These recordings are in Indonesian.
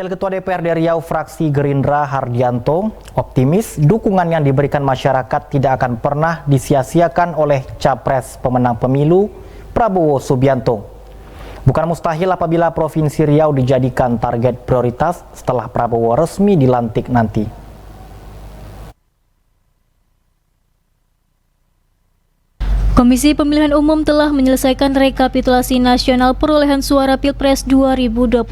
Wakil Ketua DPRD Riau fraksi Gerindra Hardianto optimis dukungan yang diberikan masyarakat tidak akan pernah disia-siakan oleh Capres pemenang pemilu Prabowo Subianto. Bukan mustahil apabila Provinsi Riau dijadikan target prioritas setelah Prabowo resmi dilantik nanti. Komisi Pemilihan Umum telah menyelesaikan rekapitulasi nasional perolehan suara Pilpres 2024.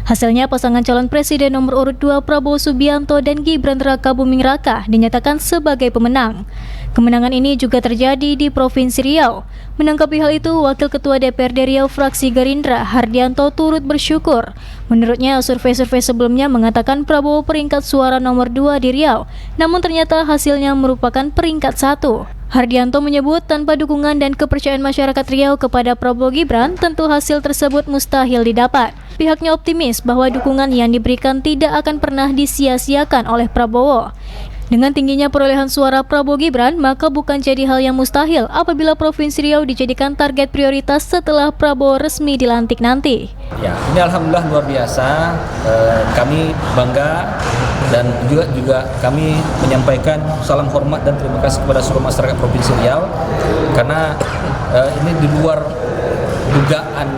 Hasilnya pasangan calon presiden nomor urut 2 Prabowo Subianto dan Gibran Rakabuming Raka dinyatakan sebagai pemenang. Kemenangan ini juga terjadi di Provinsi Riau. Menanggapi hal itu, Wakil Ketua DPRD Riau fraksi Gerindra Hardianto turut bersyukur. Menurutnya, survei-survei sebelumnya mengatakan Prabowo peringkat suara nomor 2 di Riau, namun ternyata hasilnya merupakan peringkat 1. Hardianto menyebut tanpa dukungan dan kepercayaan masyarakat Riau kepada Prabowo Gibran, tentu hasil tersebut mustahil didapat. Pihaknya optimis bahwa dukungan yang diberikan tidak akan pernah disia-siakan oleh Prabowo. Dengan tingginya perolehan suara Prabowo Gibran, maka bukan jadi hal yang mustahil apabila Provinsi Riau dijadikan target prioritas setelah Prabowo resmi dilantik nanti. Ya, ini alhamdulillah luar biasa. Kami bangga dan juga kami menyampaikan salam hormat dan terima kasih kepada seluruh masyarakat Provinsi Riau karena ini di luar dugaan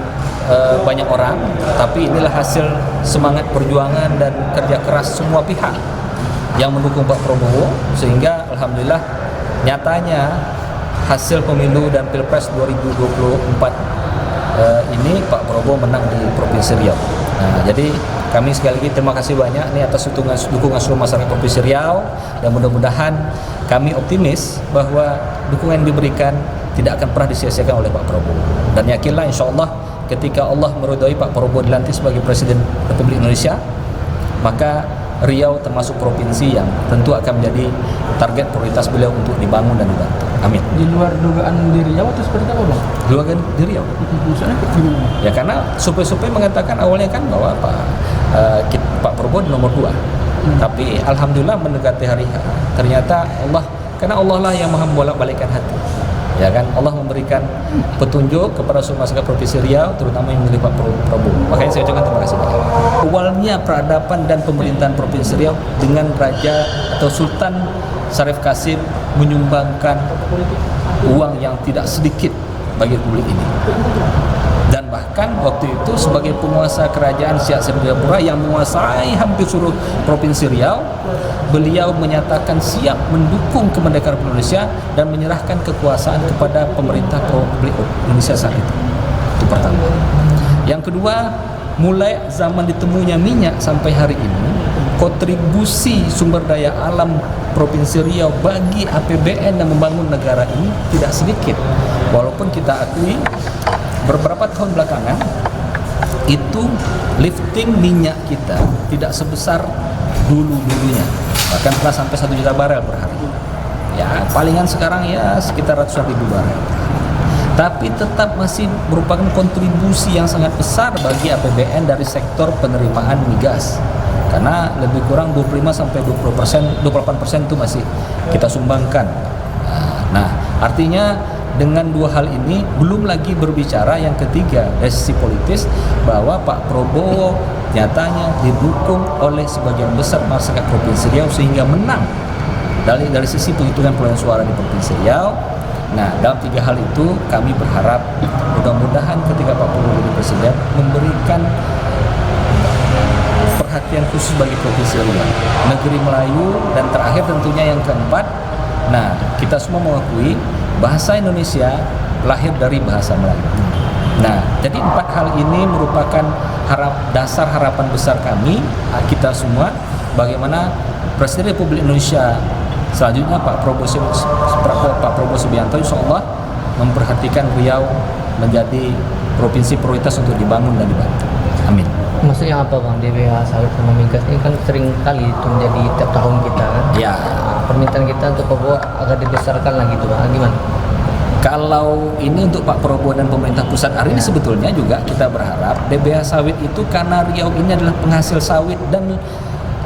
banyak orang, tapi inilah hasil semangat perjuangan dan kerja keras semua pihak yang mendukung Pak Prabowo, sehingga alhamdulillah nyatanya hasil pemilu dan Pilpres 2024 ini Pak Prabowo menang di Provinsi Riau. Nah, jadi kami sekali lagi terima kasih banyak nih atas dukungan seluruh masyarakat Provinsi Riau, dan mudah-mudahan kami optimis bahwa dukungan yang diberikan tidak akan pernah disia-siakan oleh Pak Prabowo. Dan yakinlah insya Allah ketika Allah meridhoi Pak Prabowo dilantik sebagai Presiden Republik Indonesia, maka Riau termasuk provinsi yang tentu akan menjadi target prioritas beliau untuk dibangun dan dibantu. Amin. Di luar dugaan di Riau atau seperti apa, Bang? Di luar di Riau. Ya karena survei-survei mengatakan awalnya kan bahwa Pak Prabowo nomor 2. Tapi alhamdulillah mendekati hari H, ternyata karena Allah lah yang maha membolak-balikkan hati. Ya kan, Allah memberikan petunjuk kepada seluruh masyarakat Provinsi Riau, terutama yang memilih Pak Prabowo. Makanya saya ucapkan terima kasih. Awalnya peradaban dan pemerintahan Provinsi Riau dengan Raja atau Sultan Syarif Qasim menyumbangkan uang yang tidak sedikit bagi Republik ini. Dan bahkan waktu itu sebagai penguasa kerajaan Siak Sriwijayapura yang menguasai hampir seluruh Provinsi Riau, beliau menyatakan siap mendukung kemerdekaan Republik Indonesia dan menyerahkan kekuasaan kepada pemerintah Republik Indonesia saat itu. Itu pertama. Yang kedua, mulai zaman ditemunya minyak sampai hari ini, kontribusi sumber daya alam Provinsi Riau bagi APBN dan membangun negara ini tidak sedikit. Walaupun kita akui beberapa tahun belakangan itu lifting minyak kita tidak sebesar dulunya, bahkan telah sampai 1 juta barel per hari. Ya palingan sekarang ya sekitar ratusan ribu barel. Tapi tetap masih merupakan kontribusi yang sangat besar bagi APBN dari sektor penerimaan migas, karena lebih kurang 25-28% itu masih kita sumbangkan. Nah artinya dengan dua hal ini belum lagi berbicara yang ketiga dari sisi politis, bahwa Pak Prabowo nyatanya didukung oleh sebagian besar masyarakat Provinsi Riau sehingga menang dari sisi penghitungan perolehan suara di Provinsi Riau. Nah dalam 3 hal itu kami berharap mudah-mudahan ketika Pak Prabowo jadi presiden memberikan perhatian khusus bagi Provinsi Riau, negeri Melayu, dan terakhir tentunya yang keempat, nah kita semua mengakui bahasa Indonesia lahir dari bahasa Melayu. Nah, jadi 4 hal ini merupakan dasar harapan besar kami, kita semua, bagaimana Presiden Republik Indonesia selanjutnya Pak Prabowo Subianto insya Allah memperhatikan Riau menjadi provinsi prioritas untuk dibangun dan dibantu. Amin. Maksudnya apa, Bang? DBH sawit sama migas ini kan sering kali itu menjadi tiap tahun kita kan? Ya. Permintaan kita untuk Prabowo agar dibesarkan lagi gitu, Bang. Gimana? Kalau ini untuk Pak Prabowo dan pemerintah pusat hari ini sebetulnya juga kita berharap DBH sawit itu, karena Riau ini adalah penghasil sawit dan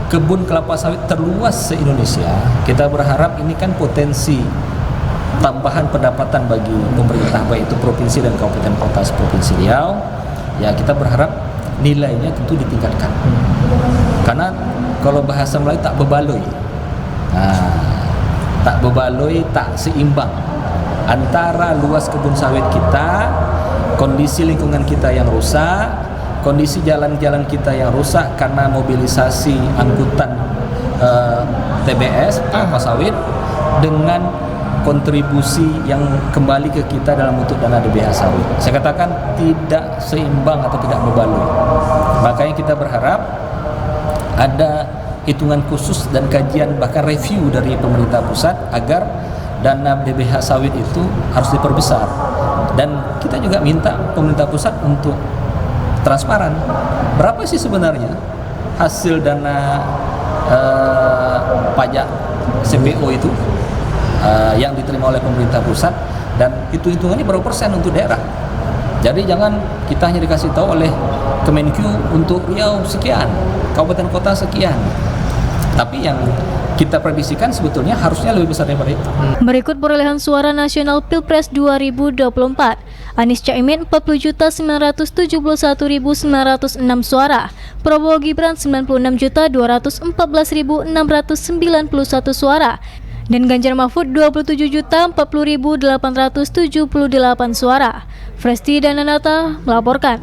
kebun kelapa sawit terluas se-Indonesia, kita berharap ini kan potensi tambahan pendapatan bagi pemerintah baik itu provinsi dan kabupaten kota Provinsi Riau. Ya kita berharap nilainya tentu ditingkatkan. Karena kalau bahasa Melayu tak bebaloi. Tak bebaloi, tak seimbang antara luas kebun sawit kita, kondisi lingkungan kita yang rusak, kondisi jalan-jalan kita yang rusak karena mobilisasi angkutan TBS, kelapa sawit, dengan kontribusi yang kembali ke kita dalam bentuk dana DBH sawit. Saya katakan tidak seimbang atau tidak bebaloi. Makanya kita berharap ada hitungan khusus dan kajian, bahkan review dari pemerintah pusat agar dana DBH sawit itu harus diperbesar. Dan kita juga minta pemerintah pusat untuk transparan. Berapa sih sebenarnya hasil dana pajak CPO itu yang diterima oleh pemerintah pusat, dan hitungannya berapa persen untuk daerah. Jadi jangan kita hanya dikasih tahu oleh Kemenkyu untuk Riau sekian, kabupaten kota sekian, tapi yang kita prediksikan sebetulnya harusnya lebih besar daripada itu. Berikut perolehan suara nasional Pilpres 2024. Anies Caimin 40.971.906 suara, Prabowo Gibran 96.214.691 suara, dan Ganjar Mahfud 27.040.878 suara. Fresti dan Nanata melaporkan.